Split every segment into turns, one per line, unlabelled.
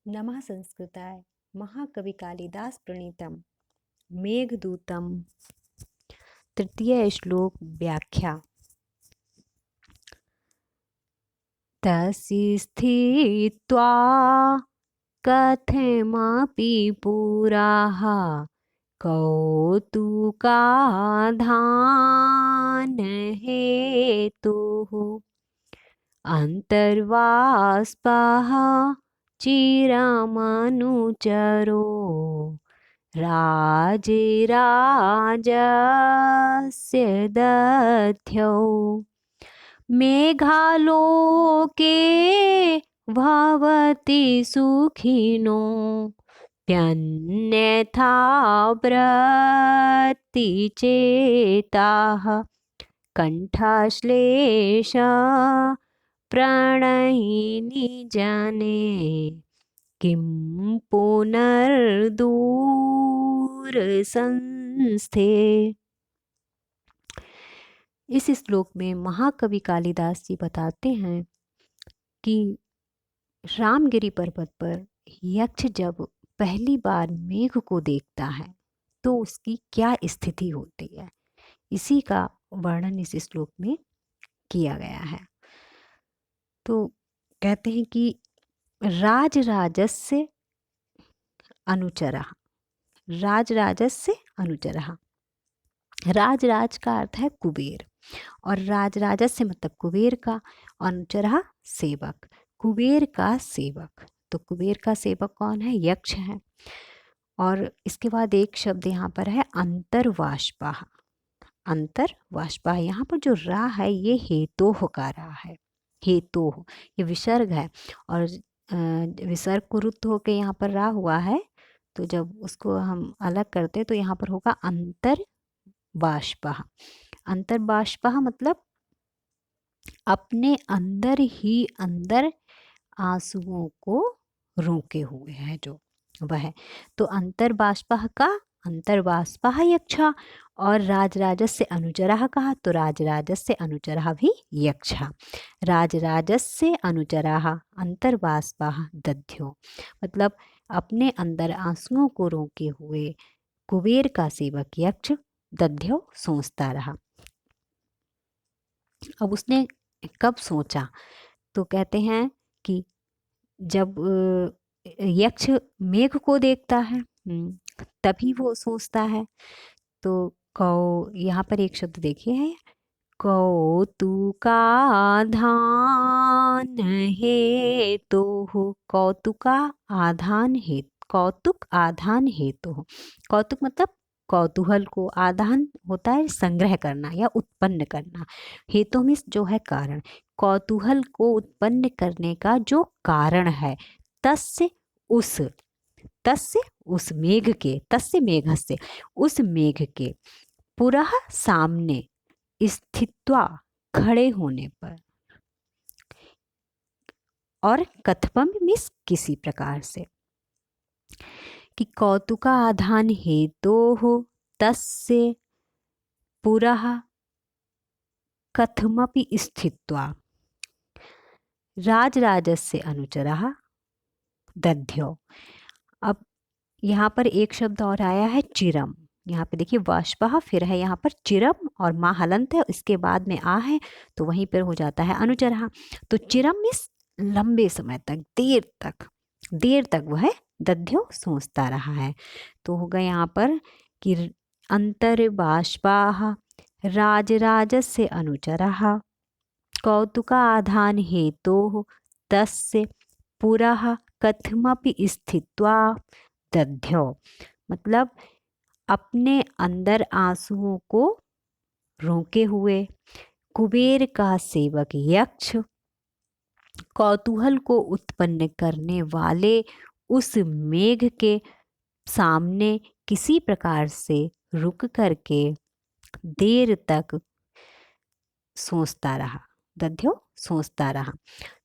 नमः संस्कृताय महाकवि कालिदास प्रणीतम मेघदूतम। तृतीय श्लोक व्याख्या। तस्य स्थित्वा कथमपि पुराः कौतुकाधानहेतुः अन्तर्वास्पः चिरमनुचरो राजराजस्य दध्यौ मेघालोके भवति सुखिनो प्यन्यथा व्रतिचेताः कंठश्लेष प्रणयिनी जने किं पुनर्दूरसंस्थे। इस श्लोक में महाकवि कालिदास जी बताते हैं कि रामगिरी पर्वत पर यक्ष जब पहली बार मेघ को देखता है तो उसकी क्या स्थिति होती है, इसी का वर्णन इस श्लोक में किया गया है। तो कहते हैं कि राजराजस्य अनुचरः, राजराजस्य अनुचरः। राजराज का अर्थ है कुबेर और राजराजस्य मतलब कुबेर का, अनुचरः सेवक, कुबेर का सेवक। तो कुबेर का सेवक कौन है? यक्ष है। और इसके बाद एक शब्द यहाँ पर है अंतर्वाष्पाः। अंतर्वाष्पाः, यहाँ पर जो रा है ये हेतोह का रा है। हेतोह ये विसर्ग है और विसर्ग को रुद्ध होकर यहाँ पर रा हुआ है, तो जब उसको हम अलग करते तो यहाँ पर होगा अंतर्वाष्पाः। अंतर्बाष्पाः मतलब अपने अंदर ही अंदर आंसुओं को रोके हुए है जो वह। तो अंतर्बाष्पाः का अंतर्बाष्पाः यक्षा और राजराजस्य अनुचरः कहा तो राजराजस्य अनुचरः भी यक्षा। राजराजस्य अनुचरः अंतर्बाष्पाः दध्यो मतलब अपने अंदर आंसुओं को रोके हुए कुबेर का सेवक यक्ष दध्यो सोचता रहा। अब उसने कब सोचा? तो कहते हैं कि जब यक्ष मेघ को देखता है तभी वो सोचता है। तो कौ, यहाँ पर एक शब्द देखिए है कौतुकाधान हेतुः। कौतुका आधान हेतु, कौतुक आधान हेतु। कौतुक मतलब कौतूहल को, आधान होता है संग्रह करना या उत्पन्न करना, हेतु में जो है कारण, कौतूहल को उत्पन्न करने का जो कारण है। तस्य उस, तस्य उस मेघ के, तस्य मेघस्य उस मेघ के, पुरः सामने, स्थित्वा खड़े होने पर, और कथपम मिस किसी प्रकार से, कि कौतुका आधान हेतोः तस्य पुरः कथमपि स्थित्वा राजराजस्य अनुचरः दध्यो। अब यहाँ पर एक शब्द और आया है चिरम। यहाँ पे देखिए वाष्पः, फिर है यहाँ पर चिरम और माँ हलंत है, इसके बाद में आ है तो वहीं पर हो जाता है अनुचरः। तो चिरम इस लंबे समय तक, देर तक वह दध्यो सोचता रहा है। तो होगा यहाँ पर कि अंतर्बाष्पाः राजराजस्य अनुचरः कौतुकाधान हेतोः तस्य पुरः कथमपि स्थित्वा दध्यो मतलब अपने अंदर आंसुओं को रोके हुए कुबेर का सेवक यक्ष, कौतूहल को उत्पन्न करने वाले उस मेघ के सामने किसी प्रकार से रुक करके देर तक सोचता रहा, दध्यो सोचता रहा।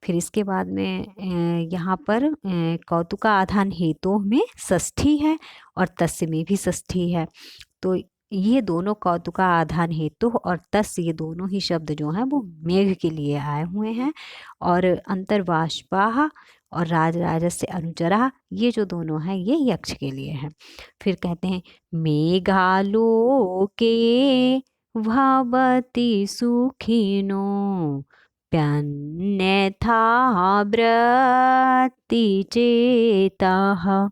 फिर इसके बाद में यहाँ पर कौतुका आधान हेतु में षष्ठी है और तस्य में भी षष्ठी है। तो ये दोनों कौतुका आधान हेतु और तस्य, ये दोनों ही शब्द जो हैं वो मेघ के लिए आए हुए हैं। और अंतर्बाष्पाः और राज राजस्य अनुचरा, ये जो दोनों हैं ये यक्ष के लिए हैं। फिर कहते हैं मेघालोके भवति सुखिनो प्यन्यथा व्रति चेतः।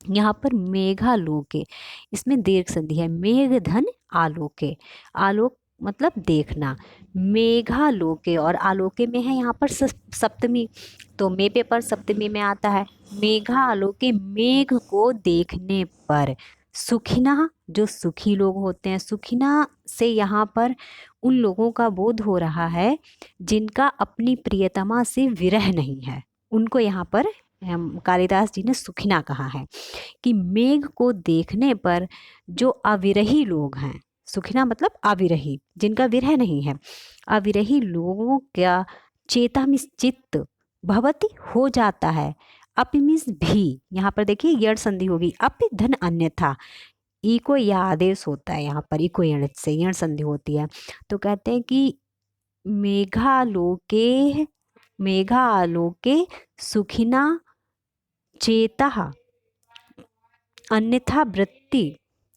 यहाँ पर मेघालोके, इसमें दीर्घ संधि है। मेघ धन आलोके, आलोक मतलब देखना। मेघालोके और आलोके में है यहाँ पर सप्तमी, तो मे पे पर सप्तमी में आता है। मेघालोके, मेघ को देखने पर, सुखिना जो सुखी लोग होते हैं, सुखिना से यहाँ पर उन लोगों का बोध हो रहा है जिनका अपनी प्रियतमा से विरह नहीं है, उनको यहाँ पर कालिदास जी ने सुखिना कहा है। कि मेघ को देखने पर जो अविरही लोग हैं, सुखिना मतलब अविरही, जिनका विरह नहीं है, अविरही लोगों का चेता मीन्स चित्त, भवति हो जाता है, अपि मीन्स भी, यहाँ पर देखिए यड़ संधि होगी, अपि धन अन्यथा, ई को यह आदेश होता है, यहाँ पर ई को यण से यण संधि होती है। तो कहते हैं कि मेघालोके, मेघालोके सुखिना चेता अन्यथा वृत्ति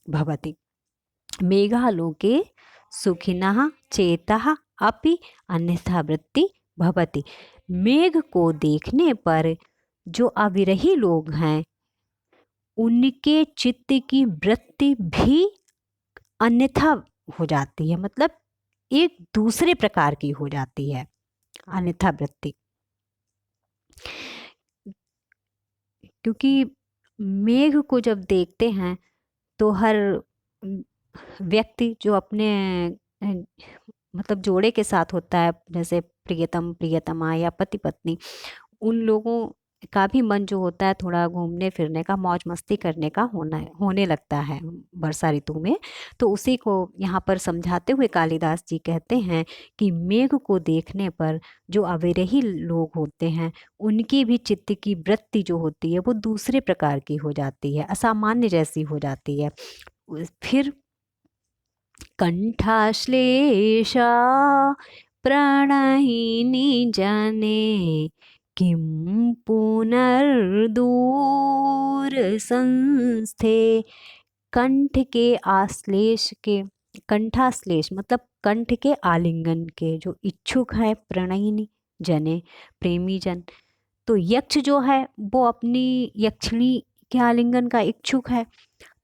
भवति। मेघालोके सुखिनः चेतः अपि अन्यथा वृत्ति भवति। मेघ को देखने पर जो अविरही लोग हैं उनके चित्त की वृत्ति भी अन्यथा हो जाती है, मतलब एक दूसरे प्रकार की हो जाती है अन्यथा वृत्ति। क्योंकि मेघ को जब देखते हैं तो हर व्यक्ति जो अपने मतलब जोड़े के साथ होता है, जैसे प्रियतम प्रियतमा या पति पत्नी, उन लोगों का भी मन जो होता है थोड़ा घूमने फिरने का, मौज मस्ती करने का होने लगता है वर्षा ऋतु में। तो उसी को यहाँ पर समझाते हुए कालिदास जी कहते हैं कि मेघ को देखने पर जो अविरही लोग होते हैं उनकी भी चित्त की वृत्ति जो होती है वो दूसरे प्रकार की हो जाती है, असामान्य जैसी हो जाती है। फिर कंठाश्लेषा प्रणयिनी जने किं पुनर्दूर संस्थे। कंठ के आश्लेष के, कंठाश्लेष मतलब कंठ के आलिंगन के जो इच्छुक है, प्रणयिनी जने प्रेमी जन, तो यक्ष जो है वो अपनी यक्षिणी के आलिंगन का इच्छुक है।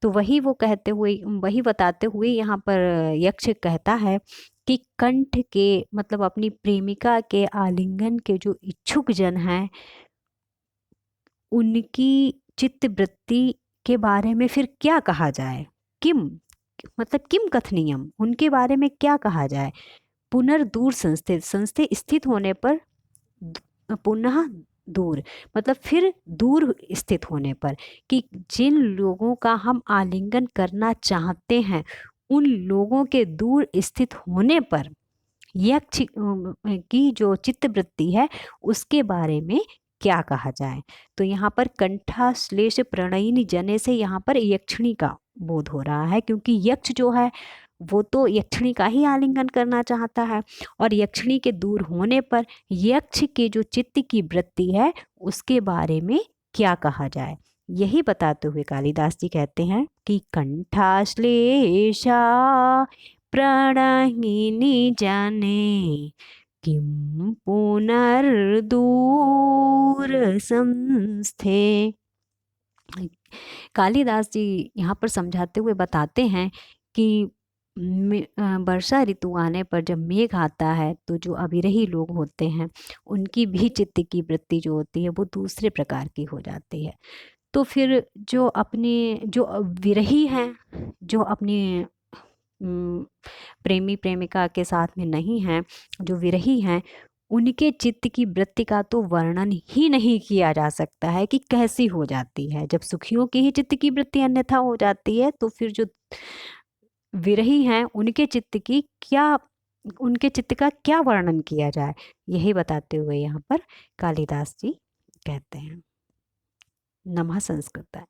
तो वही वो कहते हुए, वही बताते हुए यहाँ पर यक्ष कहता है कि कंठ के मतलब अपनी प्रेमिका के आलिंगन के जो इच्छुक जन हैं उनकी चित्त वृत्ति के बारे में फिर क्या कहा जाए। किम मतलब किम कथनीयम, उनके बारे में क्या कहा जाए। पुनर्दूर संस्थित, संस्थे स्थित होने पर, पुनः दूर मतलब फिर दूर स्थित होने पर, कि जिन लोगों का हम आलिंगन करना चाहते हैं उन लोगों के दूर स्थित होने पर यक्ष की जो चित्तवृत्ति है उसके बारे में क्या कहा जाए। तो यहाँ पर कंठाश्लेष प्रणयिनी जने से यहाँ पर यक्षिणी का बोध हो रहा है, क्योंकि यक्ष जो है वो तो यक्षिणी का ही आलिंगन करना चाहता है, और यक्षिणी के दूर होने पर यक्ष के जो चित्त की वृत्ति है उसके बारे में क्या कहा जाए। यही बताते हुए कालिदास जी कहते हैं कि कंठाश्लेषा प्रणयिनी जने किं पुनर्दूर संस्थे। कालिदास जी यहाँ पर समझाते हुए बताते हैं कि वर्षा ऋतु आने पर जब मेघ आता है तो जो अविरही लोग होते हैं उनकी भी चित्त की वृत्ति जो होती है वो दूसरे प्रकार की हो जाती है। तो फिर जो अपने जो विरही हैं, जो अपनी प्रेमी प्रेमिका के साथ में नहीं हैं, जो विरही हैं, उनके चित्त की वृत्ति का तो वर्णन ही नहीं किया जा सकता है कि कैसी हो जाती है। जब सुखियों की ही चित्त की वृत्ति अन्यथा हो जाती है तो फिर जो विरही हैं उनके चित्त की क्या, उनके चित्त का क्या वर्णन किया जाए, यही बताते हुए यहाँ पर कालिदास जी कहते हैं। नमः संस्कृताय।